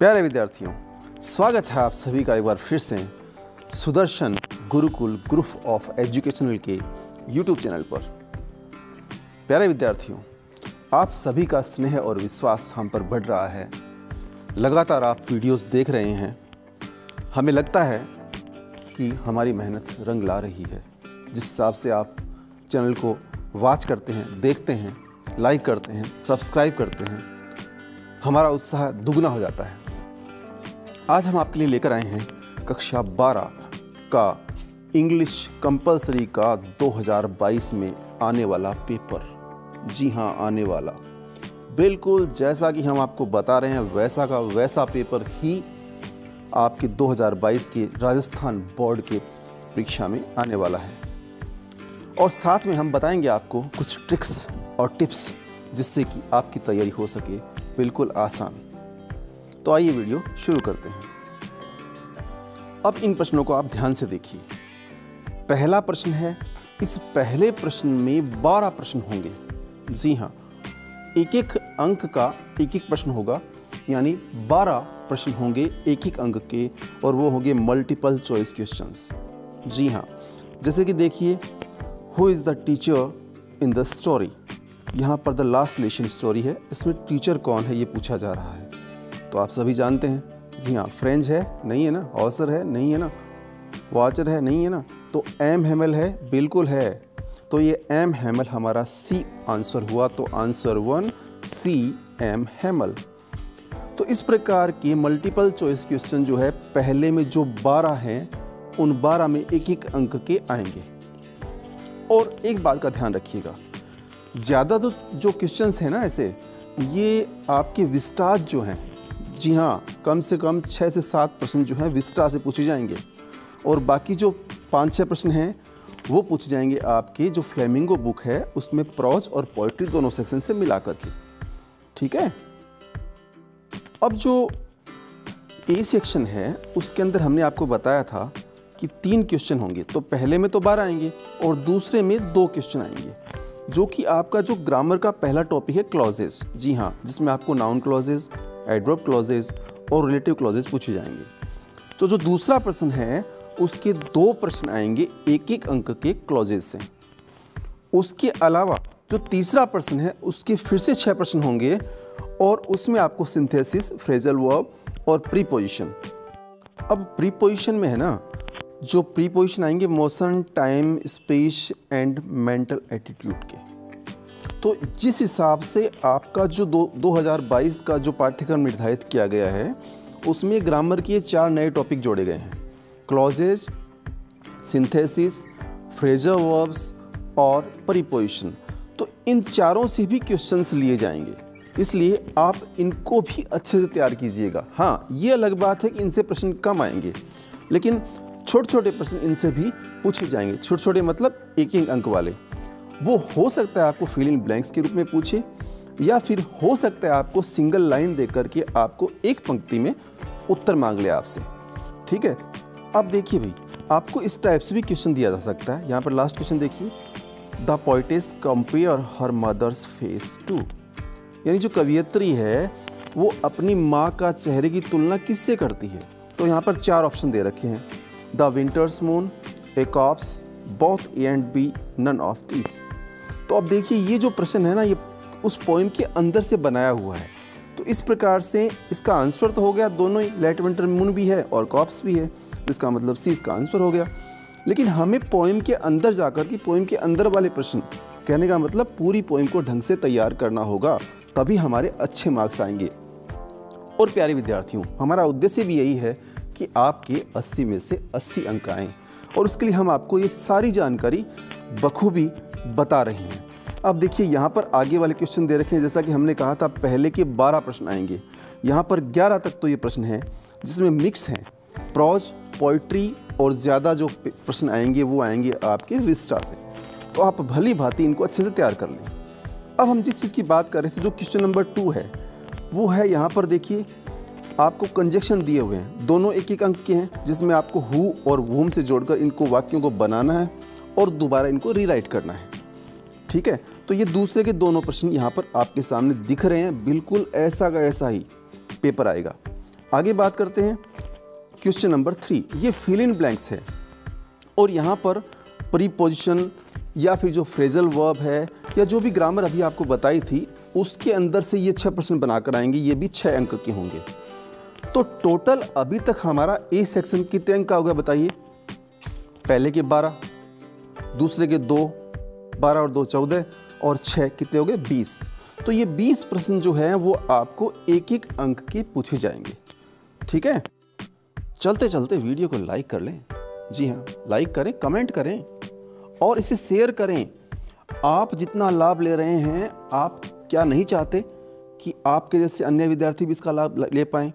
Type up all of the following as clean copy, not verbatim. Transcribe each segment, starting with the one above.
प्यारे विद्यार्थियों, स्वागत है आप सभी का एक बार फिर से Sudarshan Gurukul group of educational के YouTube चैनल पर। प्यारे विद्यार्थियों, आप सभी का स्नेह और विश्वास हम पर बढ़ रहा है। लगातार आप वीडियोस देख रहे हैं। हमें लगता है कि हमारी मेहनत रंग ला रही है। जिस हिसाब से आप चैनल को वॉच करते हैं, देखते हैं, लाइक करते हैं, सब्सक्राइब करते हैं, हमारा उत्साह दुगना हो जाता है। आज हम आपके लिए लेकर आए हैं कक्षा 12 का इंग्लिश कंपलसरी का 2022 में आने वाला पेपर। जी हाँ, आने वाला। बिल्कुल जैसा कि हम आपको बता रहे हैं वैसा का वैसा पेपर ही आपके 2022 के राजस्थान बोर्ड के परीक्षा में आने वाला है। और साथ में हम बताएंगे आपको कुछ ट्रिक्स और टिप्स जिससे कि आपकी तैयारी हो सके बिल्कुल आसान। तो आइए वीडियो शुरू करते हैं। अब इन प्रश्नों को आप ध्यान से देखिए। पहला प्रश्न है, इस पहले प्रश्न में 12 प्रश्न होंगे। जी हाँ, एक एक अंक का एक एक प्रश्न होगा, यानी 12 प्रश्न होंगे एक एक अंक के, और वो होंगे मल्टीपल चॉइस क्वेश्चंस। जी हाँ, जैसे कि देखिए, who is the teacher in the story. यहाँ पर द लास्ट लेसन स्टोरी है, इसमें टीचर कौन है ये पूछा जा रहा है। तो आप सभी जानते हैं। जी हाँ, फ्रेंच है, नहीं है ना, ऑसर है, नहीं है ना, वॉचर है, नहीं है ना, तो एम हैमल है, बिल्कुल है। तो ये एम हैमल हमारा सी आंसर हुआ। तो आंसर 1 सी एम हैमल। तो इस प्रकार के मल्टीपल चॉइस क्वेश्चन जो है पहले में जो 12 हैं, उन 12 में एक एक अंक के आएंगे। और एक बात का ध्यान रखिएगा, ज़्यादा तो जो क्वेश्चंस हैं ना ऐसे, ये आपके विस्टाज जो हैं, जी हाँ, कम से कम 6 से 7 प्रश्न जो हैं विस्टा से पूछे जाएंगे, और बाकी जो 5-6 प्रश्न हैं वो पूछे जाएंगे आपके जो फ्लेमिंगो बुक है उसमें प्रोज और पोइट्री दोनों सेक्शन से मिला करके। ठीक है। अब जो ए सेक्शन है उसके अंदर हमने आपको बताया था कि 3 क्वेश्चन होंगे। तो पहले में तो 12 आएंगे और दूसरे में 2 क्वेश्चन आएंगे, जो कि आपका जो ग्रामर का पहला टॉपिक है क्लॉजेज। जी हाँ, जिसमें आपको नाउन क्लॉजेज, एडवर्ब क्लॉजेज और रिलेटिव क्लॉजेज पूछे जाएंगे। तो जो दूसरा प्रश्न है उसके 2 प्रश्न आएंगे एक एक अंक के क्लॉजेज से। उसके अलावा जो तीसरा प्रश्न है उसके फिर से 6 प्रश्न होंगे, और उसमें आपको सिंथेसिस, फ्रेजल वर्ब और प्रीपोजिशन। अब प्रीपोजिशन में है ना, जो प्रीपोजिशन आएंगे motion, time, space and mental attitude के। तो जिस हिसाब से आपका जो 2022 का जो पाठ्यक्रम निर्धारित किया गया है उसमें ग्रामर के 4 नए टॉपिक जोड़े गए हैं, क्लॉजेज, सिंथेसिस, फ्रेजल वर्ब्स और प्रीपोजिशन। तो इन चारों से भी क्वेश्चंस लिए जाएंगे, इसलिए आप इनको भी अच्छे से तैयार कीजिएगा। हाँ, ये अलग बात है कि इनसे प्रश्न कम आएंगे, लेकिन छोटे छोटे प्रश्न इनसे भी पूछे जाएंगे। छोटे छोटे मतलब एक एक अंक वाले। वो हो सकता है आपको फिल इन ब्लैंक्स के रूप में पूछे, या फिर हो सकता है आपको सिंगल लाइन दे करके आपको एक पंक्ति में उत्तर मांग ले आपसे। ठीक है। अब देखिए भाई, आपको इस टाइप से भी क्वेश्चन दिया जा सकता है। यहाँ पर लास्ट क्वेश्चन देखिए, the poetess compare her mother's face to. यानी जो कवियत्री है वो अपनी माँ का चेहरे की तुलना किससे करती है। तो यहाँ पर 4 ऑप्शन दे रखे हैं, the winter's moon, a corpse, both A and B, none of this. तो अब देखिए, ये जो प्रश्न है ना, ये उस पोएम के अंदर से बनाया हुआ है। तो इस प्रकार से इसका आंसर तो हो गया, दोनों ही, लेट विंटर मून भी है और कॉप्स भी है, इसका मतलब सी इसका आंसर हो गया। लेकिन हमें पोएम के अंदर जाकर के पोएम के अंदर वाले प्रश्न, कहने का मतलब पूरी पोएम को ढंग से तैयार करना होगा, तभी हमारे अच्छे मार्क्स आएंगे। और प्यारे विद्यार्थियों, हमारा उद्देश्य भी यही है कि आपके 80 में से 80 अंक आएँ, और उसके लिए हम आपको ये सारी जानकारी बखूबी बता रहे हैं। अब देखिए, यहाँ पर आगे वाले क्वेश्चन दे रखे हैं। जैसा कि हमने कहा था पहले के 12 प्रश्न आएंगे, यहाँ पर 11 तक तो ये प्रश्न हैं जिसमें मिक्स हैं, प्रोज, पोइट्री, और ज़्यादा जो प्रश्न आएंगे वो आएंगे आपके विस्टा से। तो आप भली भांति इनको अच्छे से तैयार कर लें। अब हम जिस चीज़ की बात कर रहे थे, जो क्वेश्चन नंबर 2 है, वो है यहाँ पर देखिए, आपको कंजक्शन दिए हुए हैं, दोनों एक एक अंक के हैं, जिसमें आपको हु और वूम से जोड़कर इनको वाक्यों को बनाना है और दोबारा इनको रीराइट करना है। ठीक है। तो ये दूसरे के दोनों प्रश्न यहाँ पर आपके सामने दिख रहे हैं, बिल्कुल ऐसा का ऐसा ही पेपर आएगा। आगे बात करते हैं क्वेश्चन नंबर 3। ये फिल इन ब्लैंक्स है और यहाँ पर प्रीपोजिशन या फिर जो फ्रेजल वर्ब है या जो भी ग्रामर अभी आपको बताई थी उसके अंदर से ये 6 प्रश्न बनाकर आएंगे। ये भी 6 अंक के होंगे। तो टोटल अभी तक हमारा ए सेक्शन कितने अंक का होगा बताइए? पहले के 12, दूसरे के 2, 12 और 2 14 और 6 कितने हो गए? 20। तो ये 20 प्रश्न जो है वो आपको एक एक अंक के पूछे जाएंगे। ठीक है, चलते चलते वीडियो को लाइक कर लें। जी हाँ, लाइक करें, कमेंट करें और इसे शेयर करें। आप जितना लाभ ले रहे हैं, आप क्या नहीं चाहते कि आपके जैसे अन्य विद्यार्थी भी इसका लाभ ले पाएँ?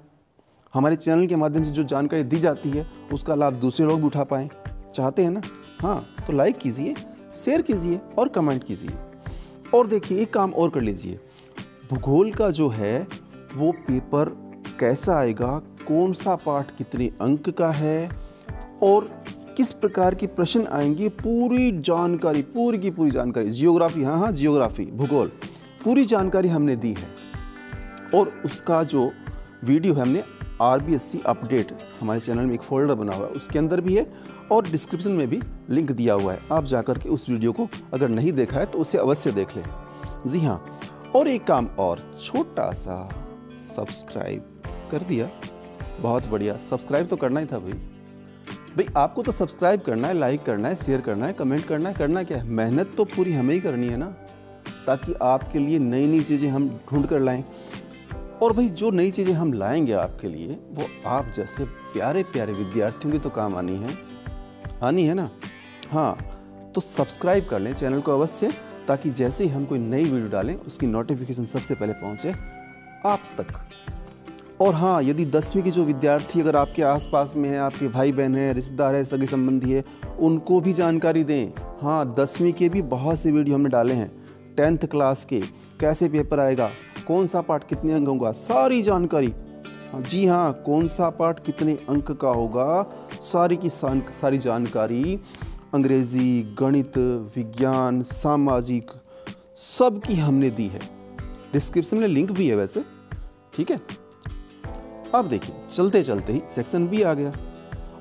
हमारे चैनल के माध्यम से जो जानकारी दी जाती है उसका लाभ दूसरे लोग भी उठा पाएँ, चाहते हैं ना? हाँ, तो लाइक कीजिए, शेयर कीजिए और कमेंट कीजिए। और देखिए एक काम और कर लीजिए, भूगोल का जो है वो पेपर कैसा आएगा, कौन सा पाठ कितने अंक का है और किस प्रकार के प्रश्न आएंगे, पूरी जानकारी, पूरी की पूरी जानकारी। जियोग्राफी, हाँ जियोग्राफी, भूगोल, पूरी जानकारी हमने दी है। और उसका जो वीडियो है हमने RBSC अपडेट, हमारे चैनल में एक फोल्डर बना हुआ है उसके अंदर भी है और डिस्क्रिप्शन में भी लिंक दिया हुआ है। आप जाकर के उस वीडियो को अगर नहीं देखा है तो उसे अवश्य देख लें। जी हाँ, और एक काम और, छोटा सा सब्सक्राइब कर दिया, बहुत बढ़िया। सब्सक्राइब तो करना ही था भाई, आपको तो सब्सक्राइब करना है, लाइक करना है, शेयर करना है, कमेंट करना है। करना क्या है? मेहनत तो पूरी हमें ही करनी है ना, ताकि आपके लिए नई नई चीज़ें हम ढूंढ कर लाएं। और भाई जो नई चीज़ें हम लाएंगे आपके लिए वो आप जैसे प्यारे प्यारे विद्यार्थियों की तो काम आनी है ना। हाँ, तो सब्सक्राइब कर लें चैनल को अवश्य, ताकि जैसे ही हम कोई नई वीडियो डालें उसकी नोटिफिकेशन सबसे पहले पहुंचे आप तक। और हाँ, यदि 10वीं के जो विद्यार्थी अगर आपके आसपास में है, आपके भाई बहन है, रिश्तेदार है, सगे संबंधी है, उनको भी जानकारी दें। हाँ, 10वीं के भी बहुत से वीडियो हमने डाले हैं। 10th क्लास के कैसे पेपर आएगा, कौन सा पाठ कितने अंक होगा, सारी जानकारी। जी हाँ, कौन सा पाठ कितने अंक का होगा, सारी की सारी जानकारी, अंग्रेजी, गणित, विज्ञान, सामाजिक, सब की हमने दी है। डिस्क्रिप्शन में लिंक भी है वैसे। ठीक है, अब देखिए चलते चलते ही सेक्शन बी आ गया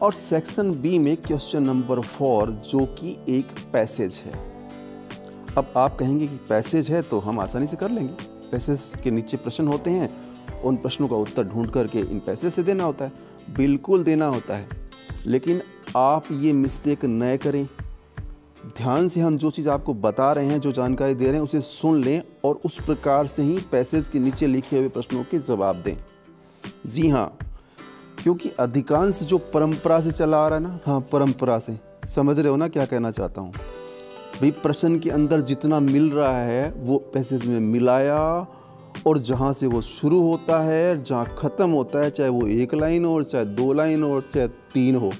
और सेक्शन बी में क्वेश्चन नंबर 4 जो कि एक पैसेज है। अब आप कहेंगे कि पैसेज है तो हम आसानी से कर लेंगे, पैसेज के नीचे प्रश्न होते हैं, उन प्रश्नों का उत्तर ढूंढ करके इन पैसेज से देना होता है। बिल्कुल देना होता है, लेकिन आप ये मिस्टेक न करें। ध्यान से हम जो चीज़ आपको बता रहे हैं, जो जानकारी दे रहे हैं, उसे सुन लें और उस प्रकार से ही पैसेज के नीचे लिखे हुए प्रश्नों के जवाब दें। जी हाँ, क्योंकि अधिकांश जो परंपरा से चला आ रहा है ना, हाँ परंपरा से, समझ रहे हो ना क्या कहना चाहता हूँ भाई? प्रश्न के अंदर जितना मिल रहा है वो पैसेज में मिलाया और जहाँ से वो शुरू होता है, जहाँ ख़त्म होता है, चाहे वो 1 लाइन हो, चाहे 2 लाइन हो, चाहे 3 हो,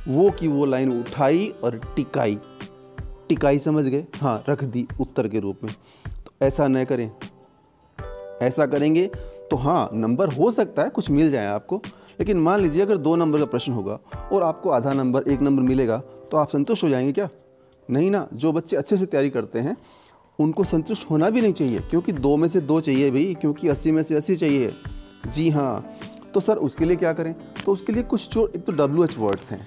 वो की वो लाइन उठाई और टिकाई, समझ गए? हाँ, रख दी उत्तर के रूप में। तो ऐसा न करें। ऐसा करेंगे तो हाँ, नंबर हो सकता है कुछ मिल जाए आपको, लेकिन मान लीजिए अगर 2 नंबर का प्रश्न होगा और आपको आधा नंबर, 1 नंबर मिलेगा, तो आप संतुष्ट हो जाएंगे क्या? नहीं ना। जो बच्चे अच्छे से तैयारी करते हैं उनको संतुष्ट होना भी नहीं चाहिए, क्योंकि 2 में से 2 चाहिए भाई, क्योंकि 80 में से 80 चाहिए। जी हाँ, तो सर उसके लिए क्या करें? तो उसके लिए कुछ जो एक तो WH वर्ड्स हैं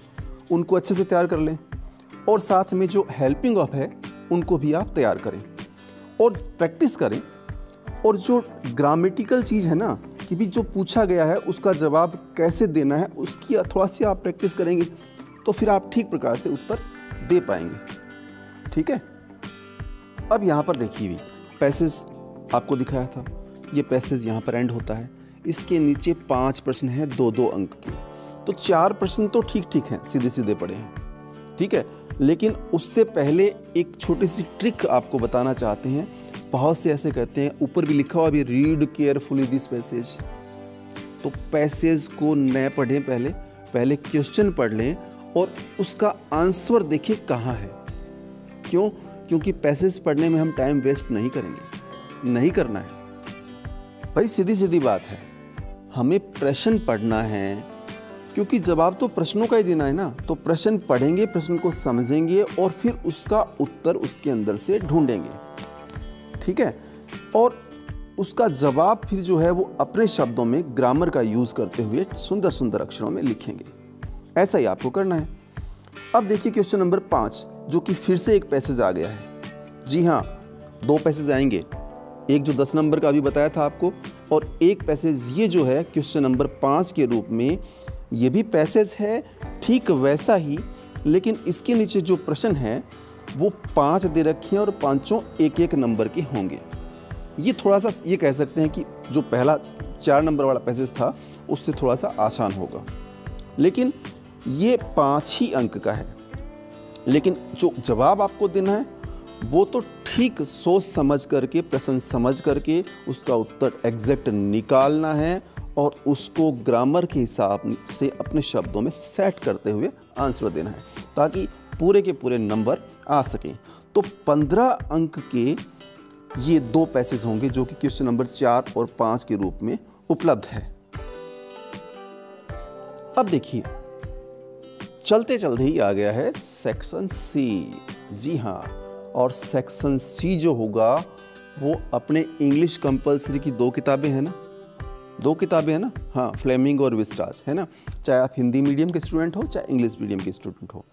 उनको अच्छे से तैयार कर लें और साथ में जो हेल्पिंग ऑफ है उनको भी आप तैयार करें और प्रैक्टिस करें। और जो ग्रामेटिकल चीज़ है ना कि भी जो पूछा गया है उसका जवाब कैसे देना है, उसकी थोड़ा सी आप प्रैक्टिस करेंगे तो फिर आप ठीक प्रकार से उत्तर दे पाएंगे। ठीक है, अब यहाँ पर देखिए भी पैसेज आपको दिखाया था, ये पैसेज यहाँ पर एंड होता है। इसके नीचे 5 प्रश्न हैं 2-2 अंक के, तो 4 प्रश्न तो ठीक ठीक हैं, सीधे सीधे पड़े हैं। ठीक है, लेकिन उससे पहले एक छोटी सी ट्रिक आपको बताना चाहते हैं। बहुत से ऐसे कहते हैं, ऊपर भी लिखा हुआ, अभी रीड केयरफुली दिस पैसेज। तो पैसेज को न पढ़ें, पहले क्वेश्चन पढ़ लें और उसका आंसर देखें कहाँ है। क्यों? क्योंकि पैसेज पढ़ने में हम टाइम वेस्ट नहीं करेंगे, नहीं करना है भाई, सीधी सीधी बात है। हमें प्रश्न पढ़ना है, क्योंकि जवाब तो प्रश्नों का ही देना है ना। तो प्रश्न पढ़ेंगे, प्रश्न को समझेंगे और फिर उसका उत्तर उसके अंदर से ढूंढेंगे। ठीक है, और उसका जवाब फिर जो है वो अपने शब्दों में ग्रामर का यूज़ करते हुए सुंदर सुंदर अक्षरों में लिखेंगे। ऐसा ही आपको करना है। अब देखिए क्वेश्चन नंबर 5, जो कि फिर से एक पैसेज आ गया है। जी हाँ, 2 पैसेज आएंगे, एक जो 10 नंबर का अभी बताया था आपको, और एक पैसेज ये जो है क्वेश्चन नंबर 5 के रूप में। ये भी पैसेज है ठीक वैसा ही, लेकिन इसके नीचे जो प्रश्न है वो 5 दे रखे हैं और पांचों एक एक नंबर के होंगे। ये थोड़ा सा ये कह सकते हैं कि जो पहला 4 नंबर वाला पैसेज था उससे थोड़ा सा आसान होगा, लेकिन ये 5 ही अंक का है। लेकिन जो जवाब आपको देना है वो तो ठीक सोच समझ करके, प्रश्न समझ करके उसका उत्तर एग्जैक्ट निकालना है और उसको ग्रामर के हिसाब से अपने शब्दों में सेट करते हुए आंसर देना है, ताकि पूरे के पूरे नंबर आ सकें। तो 15 अंक के ये 2 पैसेज होंगे जो कि क्वेश्चन नंबर 4 और 5 के रूप में उपलब्ध है। अब देखिए, चलते चलते ही आ गया है सेक्शन सी। जी हाँ, और सेक्शन सी जो होगा वो अपने इंग्लिश कंपलसरी की 2 किताबें हैं ना, 2 किताबें हैं ना, हाँ, फ्लेमिंगो और विस्टाज है ना। चाहे आप हिंदी मीडियम के स्टूडेंट हो चाहे इंग्लिश मीडियम के स्टूडेंट हो,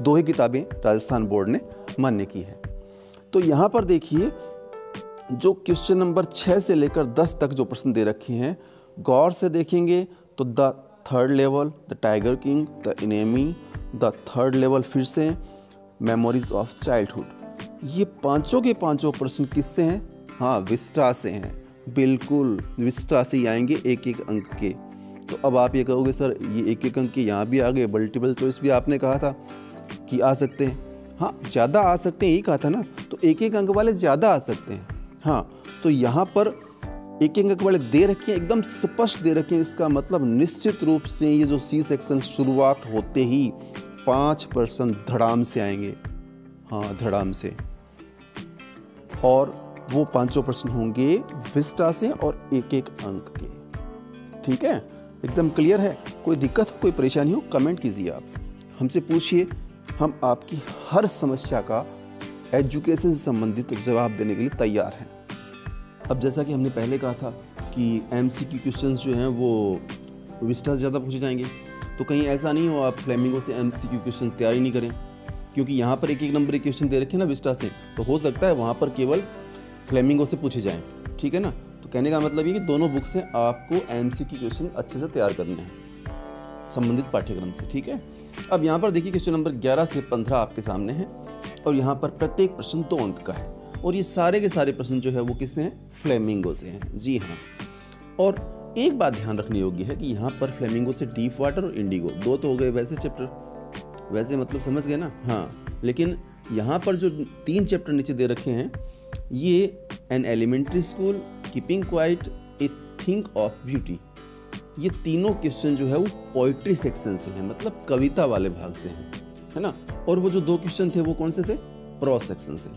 2 ही किताबें राजस्थान बोर्ड ने मान्य की है। तो यहाँ पर देखिए, जो क्वेश्चन नंबर 6 से लेकर 10 तक जो प्रश्न दे रखे हैं, गौर से देखेंगे तो the third level, the tiger king, the enemy, the third level, फिर से मेमोरीज ऑफ चाइल्डहुड, ये पांचों के पांचों प्रश्न किससे हैं? हाँ, विस्टा से हैं। बिल्कुल विस्टा से ही आएंगे एक एक अंक के। तो अब आप ये कहोगे सर ये एक एक अंक के यहाँ भी आ गए, मल्टीपल चॉइस भी आपने कहा था कि आ सकते हैं। हाँ, ज़्यादा आ सकते हैं, यही कहा था ना, तो एक एक अंक वाले ज़्यादा आ सकते हैं। हाँ, तो यहाँ पर एक एक अंक वाले दे रखे हैं, एकदम स्पष्ट दे रखे हैं। इसका मतलब निश्चित रूप से ये जो सी सेक्शन शुरुआत होते ही 5% धड़ाम से आएंगे। हाँ, धड़ाम से, और वो 5 प्रश्न होंगे विस्टा से और एक एक अंक के। ठीक है, एकदम क्लियर है? कोई दिक्कत हो, कोई परेशानी हो, कमेंट कीजिए, आप हमसे पूछिए, हम आपकी हर समस्या का एजुकेशन से संबंधित जवाब देने के लिए तैयार हैं। अब जैसा कि हमने पहले कहा था कि एमसीक्यू क्वेश्चंस जो हैं वो विस्टा से ज़्यादा पूछे जाएंगे, तो कहीं ऐसा नहीं हो आप फ्लेमिंगो से एमसीक्यू क्वेश्चन तैयारी नहीं करें, क्योंकि यहाँ पर एक एक नंबर के क्वेश्चन दे रखे हैं ना विस्टा से, तो हो सकता है वहाँ पर केवल फ्लेमिंगो से पूछे जाएं। ठीक है ना? तो कहने का मतलब ये कि दोनों बुक से आपको एमसीक्यू क्वेश्चन अच्छे से तैयार करने हैं संबंधित पाठ्यक्रम से। ठीक है, अब यहाँ पर देखिए क्वेश्चन नंबर 11 से 15 आपके सामने है, और यहाँ पर प्रत्येक प्रश्न 2 अंक का है, और ये सारे के सारे प्रश्न जो है वो किससे हैं? फ्लेमिंगो से हैं। जी हाँ, और एक बात ध्यान रखने योग्य है कि यहाँ पर फ्लेमिंगो से डीप वाटर और इंडिगो 2 तो हो गए वैसे चैप्टर, वैसे मतलब समझ गए ना। हाँ, लेकिन यहाँ पर जो 3 चैप्टर नीचे दे रखे हैं, ये an elementary school, keeping quiet, a thing of beauty, ये तीनों क्वेश्चन जो है वो पोइट्री सेक्शन से हैं, मतलब कविता वाले भाग से हैं, है ना। और वो जो 2 क्वेश्चन थे वो कौन से थे? प्रोज सेक्शन से।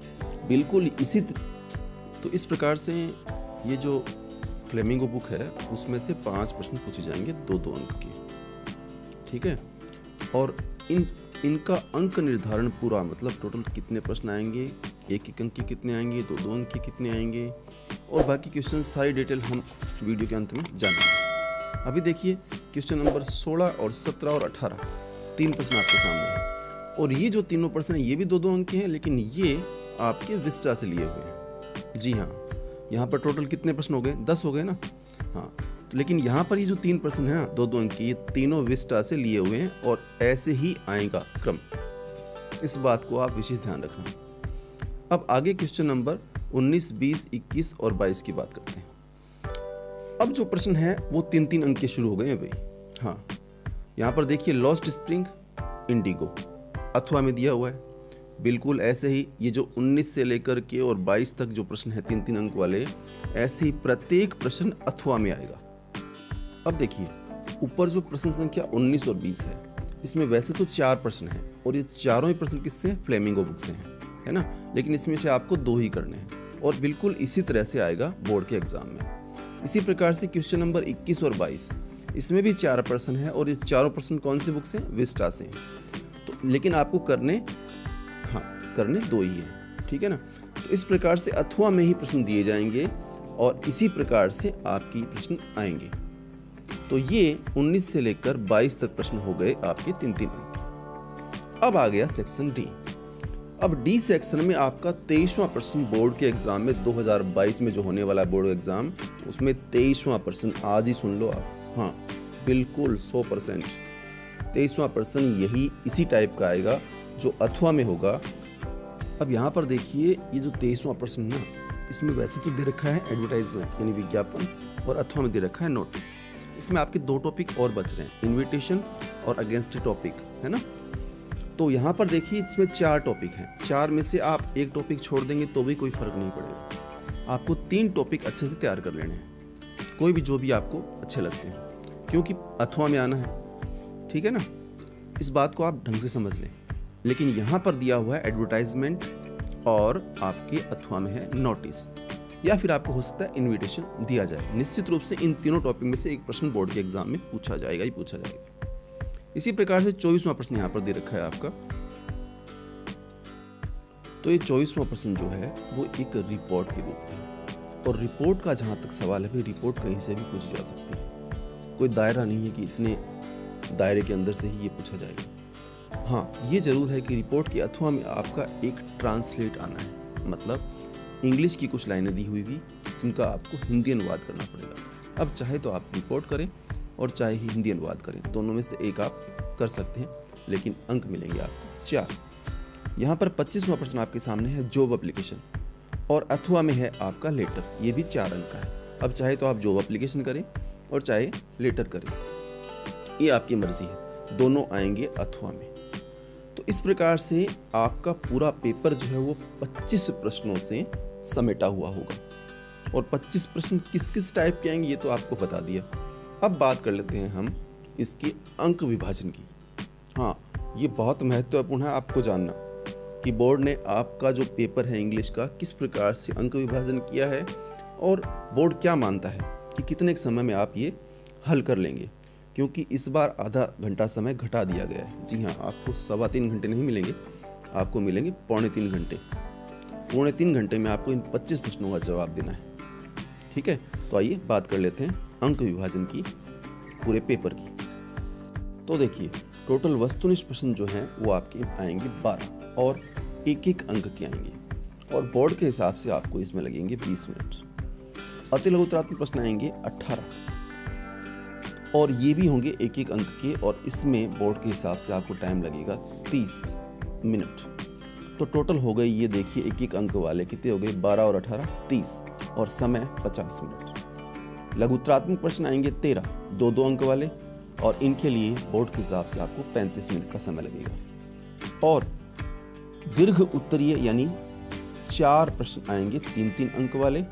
बिल्कुल इसी तो इस प्रकार से ये जो फ्लेमिंगो बुक है उसमें से 5 प्रश्न पूछे जाएंगे 2-2 अंक के। ठीक है, और इनका अंक निर्धारण पूरा, मतलब टोटल कितने प्रश्न आएंगे, एक एक अंक के कितने आएंगे, 2-2 अंक के कितने आएंगे, और बाकी क्वेश्चन सारी डिटेल हम वीडियो के अंत में जानेंगे। अभी देखिए क्वेश्चन नंबर 16 और 17 और 18 3 प्रश्न आपके सामने हैं, और ये जो तीनों प्रश्न हैं ये भी 2-2 अंक के हैं, लेकिन ये आपके विस्टा से लिए हुए हैं। जी हाँ, यहाँ पर टोटल कितने प्रश्न हो गए? 10 हो गए ना। हाँ, तो लेकिन यहाँ पर ये जो 3 प्रश्न है ना 2-2 अंक के, ये तीनों विस्टा से लिए हुए हैं, और ऐसे ही आएगा क्रम, इस बात को आप विशेष ध्यान रखना। अब आगे क्वेश्चन नंबर 19, 20, 21 और 22 की बात करते हैं। अब जो प्रश्न है वो 3-3 अंक के शुरू हो गए हैं भाई। हाँ, यहाँ पर देखिए लॉस्ट स्प्रिंग, इंडिगो, अथवा में दिया हुआ है। बिल्कुल ऐसे ही ये जो 19 से लेकर के और 22 तक जो प्रश्न है 3-3 अंक वाले, ऐसे ही प्रत्येक प्रश्न अथवा में आएगा। अब देखिए ऊपर जो प्रश्न संख्या 19 और 20 है, इसमें वैसे तो 4 प्रश्न हैं, और ये चारों ही प्रश्न किससे? फ्लेमिंगो बुक से हैं, है ना। लेकिन इसमें से आपको 2 ही करने हैं, और बिल्कुल इसी तरह से आएगा बोर्ड के एग्जाम में। इसी प्रकार से क्वेश्चन नंबर 21 और 22, इसमें भी 4 प्रश्न है, और ये चारों प्रश्न कौन से बुक से? विस्टा से। तो लेकिन आपको करने 2 ही हैं। ठीक है ना। तो इस प्रकार से अथवा में ही प्रश्न दिए जाएंगे, और इसी प्रकार से आपकी प्रश्न आएंगे। तो ये 19 से लेकर 22 तक प्रश्न हो गए आपके 3-3 अंक। अब आ गया सेक्शन डी। अब डी सेक्शन में आपका 23वां प्रश्न बोर्ड के एग्जाम में 2022 में जो होने वाला बोर्ड एग्जाम, उसमें 23वां प्रश्न आज ही सुन लो आप। हाँ बिल्कुल 100% 23वां प्रश्न यही इसी टाइप का आएगा जो अथवा में होगा। अब यहाँ पर देखिए, ये जो 23वां प्रश्न ना, इसमें वैसे तो दे रखा है एडवर्टाइजमेंट यानी विज्ञापन, और अथवा में दे रखा है नोटिस। इसमें आपके 2 टॉपिक और बच रहे हैं, इन्विटेशन और अगेंस्ट टॉपिक, है ना। तो यहाँ पर देखिए इसमें 4 टॉपिक हैं। 4 में से आप एक टॉपिक छोड़ देंगे तो भी कोई फर्क नहीं पड़ेगा। आपको 3 टॉपिक अच्छे से तैयार कर लेने हैं, कोई भी जो भी आपको अच्छे लगते हैं, क्योंकि अथवा में आना है, ठीक है ना। इस बात को आप ढंग से समझ लें। लेकिन यहाँ पर दिया हुआ है एडवर्टाइजमेंट और आपके अथवा में है नोटिस, या फिर आपको हो सकता है इनविटेशन दिया जाए। निश्चित रूप से इन तीनों टॉपिक में से एक प्रश्न बोर्ड के एग्जाम में पूछा जाएगा ही पूछा जाएगा। इसी प्रकार से 24वां प्रश्न यहाँ पर दे रखा है आपका। तो ये 24वां प्रश्न जो है वो एक रिपोर्ट के रूप में, और रिपोर्ट का जहाँ तक सवाल है, भाई रिपोर्ट कहीं से भी पूछी जा सकती है। कोई दायरा नहीं है कि इतने दायरे के अंदर से ही ये पूछा जाएगा। हाँ ये जरूर है कि रिपोर्ट के अथवा में आपका एक ट्रांसलेट आना है, मतलब इंग्लिश की कुछ लाइनें दी हुई जिनका आपको हिंदी अनुवाद करना पड़ेगा। अब चाहे तो आप रिपोर्ट करें और चाहे ही हिंदी अनुवाद करें, दोनों में से एक आप कर सकते हैं, लेकिन अंक मिलेंगे आपको 4। यहाँ पर 25वां प्रश्न आपके सामने है जॉब एप्लीकेशन, और अथवा में है आपका लेटर, ये भी 4 अंक का है। अब चाहे तो आप जॉब एप्लीकेशन करें और चाहे लेटर करें, ये आपकी मर्जी है, दोनों आएंगे अथवा में। तो इस प्रकार से आपका पूरा पेपर जो है वो 25 प्रश्नों से समेटा हुआ होगा, और 25 प्रश्न किस किस टाइप के आएंगे ये तो आपको बता दिया। अब बात कर लेते हैं हम इसके अंक विभाजन की। हाँ ये बहुत महत्वपूर्ण है आपको जानना कि बोर्ड ने आपका जो पेपर है इंग्लिश का किस प्रकार से अंक विभाजन किया है, और बोर्ड क्या मानता है कि कितने समय में आप ये हल कर लेंगे, क्योंकि इस बार आधा घंटा समय घटा दिया गया है। जी हाँ, आपको 3.25 घंटे नहीं मिलेंगे, आपको मिलेंगे 3.25 घंटे। 3.25 घंटे में आपको इन 25 प्रश्नों का जवाब देना है, ठीक है। तो आइए बात कर लेते हैं अंक विभाजन की पूरे पेपर की। तो देखिए टोटल वस्तुनिष्ठ प्रश्न जो हैं वो आपके आएंगे 12, और एक अंक के आएंगे, और बोर्ड के हिसाब से आपको इसमें लगेंगे 20 मिनट। अति लघुतरात्मक प्रश्न आएंगे 18, और ये भी होंगे एक अंक के, और इसमें बोर्ड के हिसाब से आपको टाइम लगेगा 30 मिनट। तो टोटल हो गए, ये देखिए एक अंक वाले कितने हो गए, 12 और 18 30, और समय 50 मिनट। लघुतरात्मक प्रश्न आएंगे 13, 2 अंक वाले, और इनके लिए बोर्ड के हिसाब से आपको 35 मिनट का समय लगेगा। और दीर्घ उत्तरीय यानी 4 प्रश्न आएंगे 3 अंक वाले,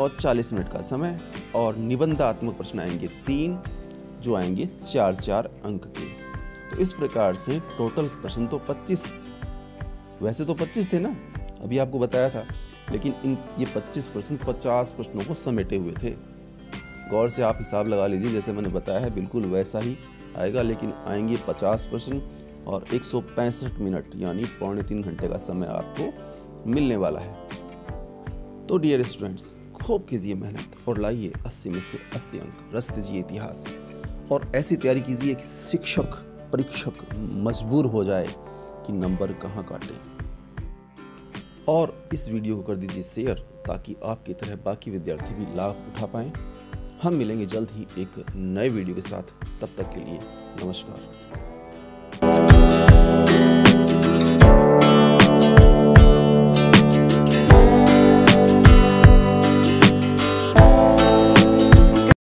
और 40 मिनट का समय। और निबंधात्मक प्रश्न आएंगे 3, जो आएंगे 4 अंक के। तो इस प्रकार से टोटल प्रश्न तो 25, वैसे तो 25 थे ना, अभी आपको बताया था, लेकिन ये 25 प्रश्न 50 प्रश्नों को समेटे हुए थे। गौर से आप हिसाब लगा लीजिए, जैसे मैंने बताया है बिल्कुल वैसा ही आएगा, लेकिन आएंगे 50 प्रश्न और 165 मिनट यानी 3.25 घंटे का समय आपको मिलने वाला है। तो डियर स्टूडेंट्स, खूब कीजिए मेहनत और लाइए 80 में से 80 अंक, रस दीजिए इतिहास, और ऐसी तैयारी कीजिए कि शिक्षक परीक्षक मजबूर हो जाए कि नंबर कहाँ काटें। और इस वीडियो को कर दीजिए शेयर, ताकि आपकी तरह बाकी विद्यार्थी भी लाभ उठा पाएं। हम मिलेंगे जल्द ही एक नए वीडियो के साथ, तब तक के लिए नमस्कार।